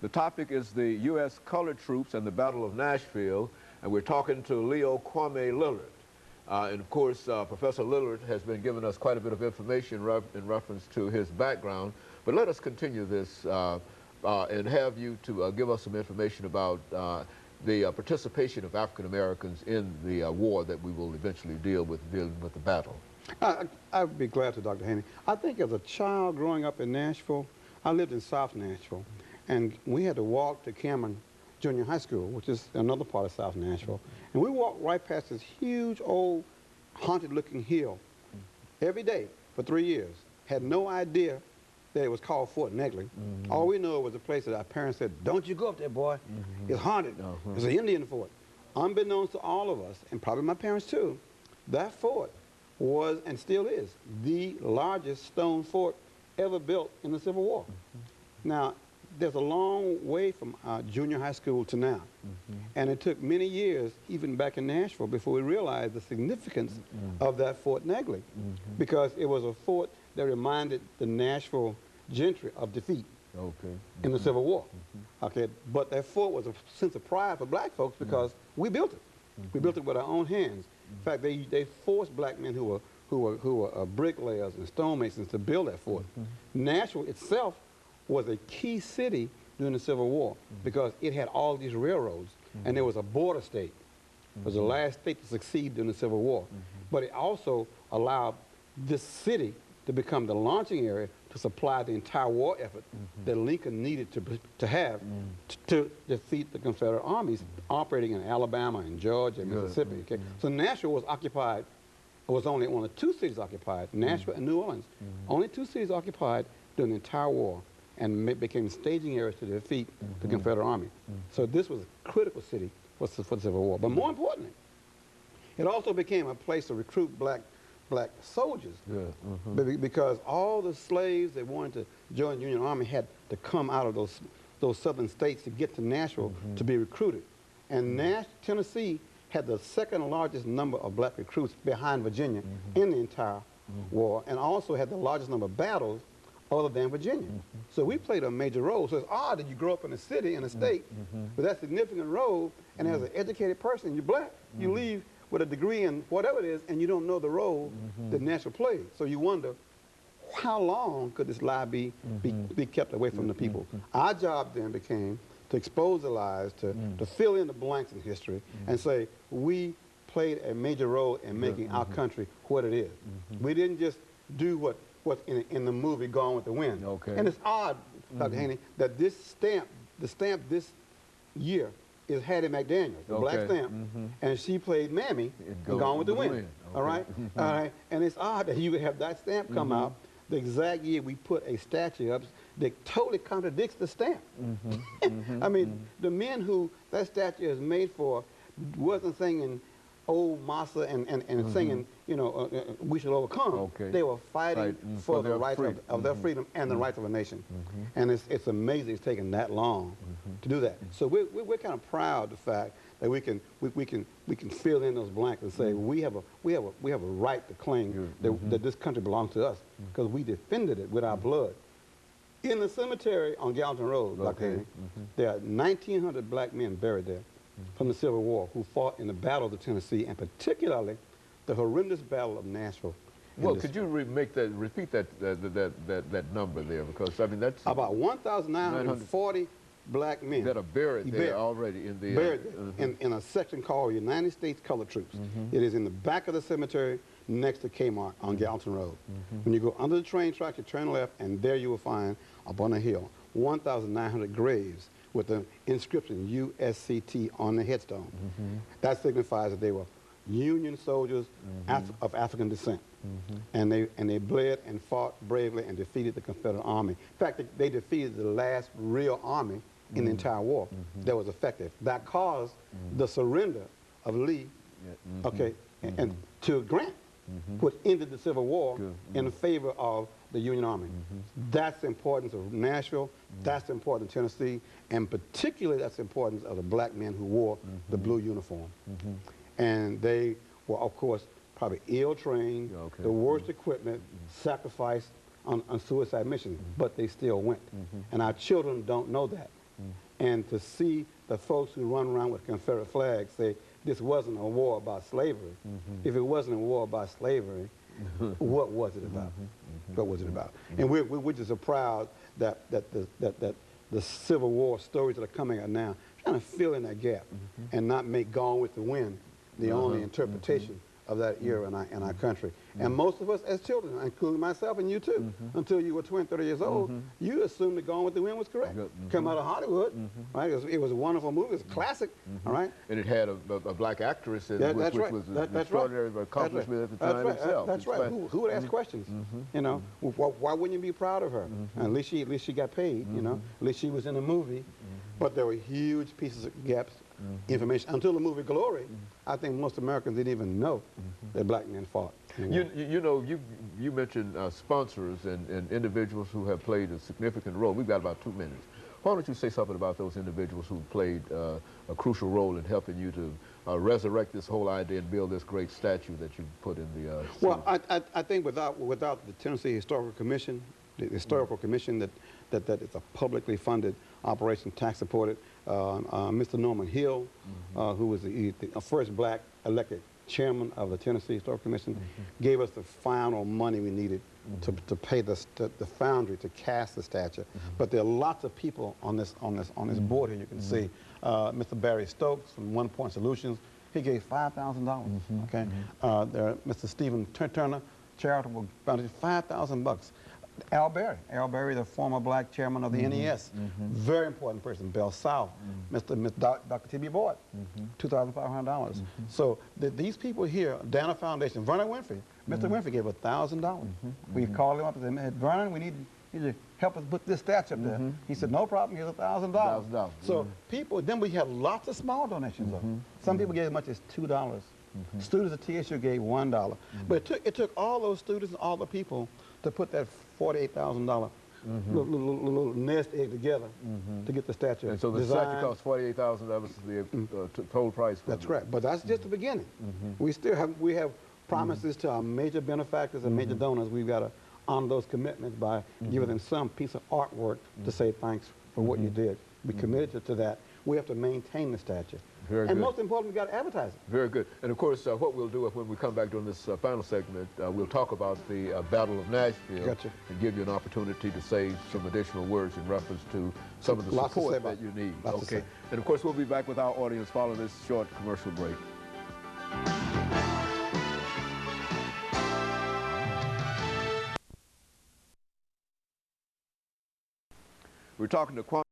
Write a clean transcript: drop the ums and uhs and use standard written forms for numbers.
The topic is the U.S. colored troops and the Battle of Nashville, and we're talking to Leo Kwame Lillard. And of course, Professor Lillard has been giving us quite a bit of information in reference to his background. But let us continue this and have you to give us some information about the participation of African Americans in the war that we will eventually dealing with the battle. I would be glad to, Dr. Haney. I think as a child growing up in Nashville, I lived in South Nashville, and we had to walk to Cameron Junior High School, which is another part of South Nashville. And we walked right past this huge old haunted-looking hill every day for 3 years. Had no idea that it was called Fort Negley. All we knew was a place that our parents said, "Don't you go up there, boy. It's haunted. It's an Indian fort." Unbeknownst to all of us, and probably my parents too, that fort was, and still is, the largest stone fort ever built in the Civil War. Now, there's a long way from junior high school to now. And it took many years, even back in Nashville, before we realized the significance of that Fort Negley. Because it was a fort that reminded the Nashville gentry of defeat in the Civil War. But that fort was a sense of pride for black folks because we built it. We built it with our own hands. In fact, they forced black men who were bricklayers and stonemasons to build that fort. Nashville itself was a key city during the Civil War because it had all these railroads, and it was a border state. It was the last state to succeed during the Civil War. But it also allowed this city to become the launching area to supply the entire war effort that Lincoln needed to have to defeat the Confederate armies operating in Alabama and Georgia and Mississippi. So Nashville was occupied, it was only one of two cities occupied, Nashville and New Orleans. Only two cities occupied during the entire war, and became staging areas to defeat the Confederate Army. So this was a critical city for the Civil War. But more importantly, it also became a place to recruit black soldiers because all the slaves that wanted to join the Union Army had to come out of those southern states to get to Nashville to be recruited. And Tennessee had the second largest number of black recruits behind Virginia in the entire war, and also had the largest number of battles other than Virginia. So we played a major role. So it's odd that you grow up in a city, in a state, with that significant role, and as an educated person, you're black, you leave with a degree in whatever it is, and you don't know the role that Nashville played. So you wonder, how long could this lie be kept away from the people? Our job then became to expose the lies, to fill in the blanks in history, and say, we played a major role in making our country what it is. We didn't just do what's in the movie Gone with the Wind. And it's odd, Dr. Haney, that this stamp, the stamp this year is Hattie McDaniel, the black stamp, and she played Mammy in Gone with the Wind. All right? And it's odd that you would have that stamp come out the exact year we put a statue up that totally contradicts the stamp. I mean, the men who that statue is made for wasn't singing old Massa and singing, you know, we shall overcome. They were fighting for the rights of their freedom and the rights of a nation. And it's amazing it's taken that long to do that. So we're kind of proud of the fact that we can fill in those blanks and say we have a right to claim that this country belongs to us because we defended it with our blood. In the cemetery on Gallatin Road, Dr. Haney, there are 1,900 black men buried there from the Civil War who fought in the Battle of the Tennessee, and particularly the horrendous Battle of Nashville. Well, could you repeat that number there? Because I mean that's about 1,940 black men that are buried there already in the in a section called United States Colored Troops. It is in the back of the cemetery next to Kmart on Gallatin Road. When you go under the train track, you turn left, and there you will find up on a hill 1,900 graves with the inscription USCT on the headstone. That signifies that they were Union soldiers of African descent. And they bled and fought bravely and defeated the Confederate Army. In fact, they defeated the last real army in the entire war that was effective. That caused the surrender of Lee and to Grant, which ended the Civil War in favor of the Union Army. That's the importance of Nashville, that's the importance of Tennessee, and particularly that's the importance of the black men who wore the blue uniform. And they were, of course, probably ill-trained, the worst equipment, sacrificed on suicide missions, but they still went. And our children don't know that. And to see the folks who run around with Confederate flags say this wasn't a war about slavery. If it wasn't a war about slavery, what was it about? What was it about? And we're just so proud that the Civil War stories that are coming out now, trying to fill in that gap and not make Gone with the Wind the only interpretation of that era in our country. And most of us as children, including myself and you too, until you were 20, 30 years old, you assumed that Gone with the Wind was correct. Come out of Hollywood, right? It was a wonderful movie. It was a classic, all right? And it had a black actress in it, which was an extraordinary accomplishment at the time itself. That's right. Who would ask questions? You know, why wouldn't you be proud of her? At least she got paid, you know? At least she was in a movie. But there were huge pieces of gaps, information. Until the movie Glory, I think most Americans didn't even know that black men fought. You know, you mentioned sponsors and individuals who have played a significant role. We've got about 2 minutes. Why don't you say something about those individuals who played a crucial role in helping you to resurrect this whole idea and build this great statue that you put in the Well, I think without the Tennessee Historical Commission, the Historical Commission that is a publicly funded operation, tax supported, Mr. Norman Hill, who was the first black elected chairman of the Tennessee Historical Commission, gave us the final money we needed to pay the foundry to cast the statue. But there are lots of people on this board here. You can see Mr. Barry Stokes from One Point Solutions. He gave $5,000. Okay, there are Mr. Stephen Turner, charitable foundation, $5,000. Al Berry, the former black chairman of the NES, very important person. Bell South, Dr. T.B. Boyd, $2,500. So these people here, Dana Foundation, Vernon Winfrey, Mr. Winfrey gave $1,000. We called him up and said, Vernon, we need you to help us put this statue up there. He said, no problem, here's $1,000. So people, then we have lots of small donations. Some people gave as much as $2. Students at TSU gave $1. But it took all those students and all the people to put that $48,000 little nest egg together to get the statue. And so the statue cost $48,000. That was the total price. That's correct. But that's just the beginning. We still have promises to our major benefactors and major donors. We've got to honor those commitments by giving them some piece of artwork to say thanks for what you did. We committed to that. We have to maintain the statue. Very and good. most importantly, we've got to advertise it. Very good. And of course, what we'll do when we come back during this final segment, we'll talk about the Battle of Nashville and give you an opportunity to say some additional words in reference to some of the support that you need. Okay. And of course, we'll be back with our audience following this short commercial break. We're talking to Kwame